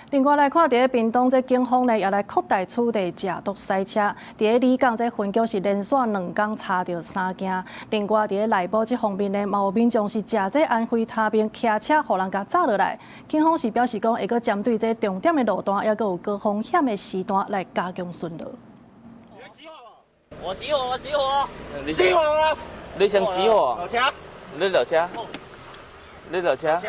另外來看，在屏東，這警方呢也來擴大處理假毒塞車。在李港這分局是連續2天查到3件。另外在內部這方面呢，嘛有民眾是借這安徽他邊騎車，互人甲砸落來。警方是表示講，會閣針對這重點的路段，也閣有高風險的時段來加強巡邏。我熄火！我熄火！熄火啊！你想熄火？落車！你落車！你落車！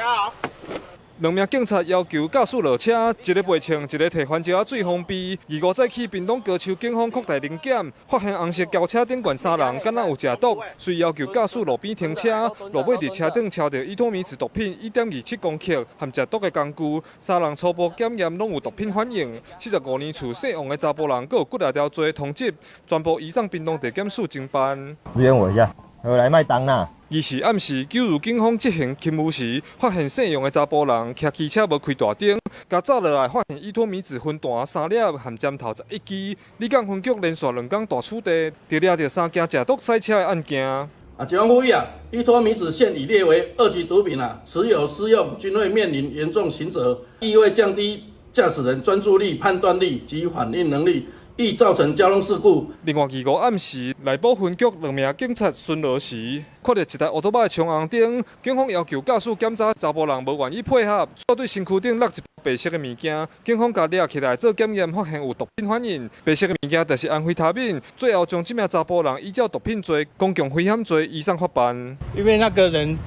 2名警察要求駕駛落車，一個背稱，一個摕番薯水封閉。2、5早起，屏東高手警方擴大臨檢，發現紅色轎車頂懸3人，敢若有食毒，遂要求駕駛路邊停車。落尾佇車頂敲到依托米字毒品1.27公克含食毒的工具，3人初步檢驗攏有毒品反應。45年厝姓王的查甫人，閣有骨條條罪通緝，全部移送屏東地檢署偵辦。支援我一下，我來賣單啦。 2時暗時，九如警方執行勤務時，發現姓楊的查甫人騎機車無開大燈，甲砸落來發現依托米字分彈3粒，含尖頭11支。李港分局連續2天大處理，就抓到3件假毒塞車的案件。警方呼籲依托米字現已列為2級毒品持有施用均會面臨嚴重刑責，亦會降低駕駛人專注力、判斷力及反應能力。 易造成交通事故。另外，2、5暗時，內部分局2名警察巡邏時，看到一台奧多巴的衝紅燈，警方要求駕駛檢查，查甫人無願意配合，煞對身軀頂落一包白色的物件。警方甲抓起來做檢驗，發現有毒品反應。白色的物件就是安非他命，最後將這名查甫人依照毒品罪、公共危險罪移送法辦。因為那個人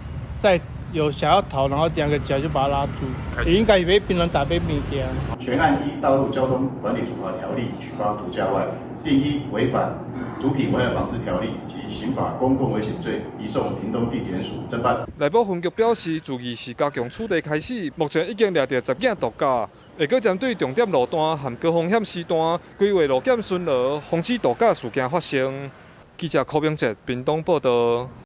有想要逃，然後2個腳就把他拉住，也應該以為平常打被滅掉。全案依《道路交通管理處罰條例》舉發毒駕外，並依違反毒品危害防治條例及刑法公共危險罪移送屏東地檢署偵辦。內部分局表示，自2時加強處理開始，目前已經抓到10件毒駕，會閣針對重點路段和高風險時段規劃路檢巡邏，防止毒駕事件發生。記者柯明哲，屏東報道。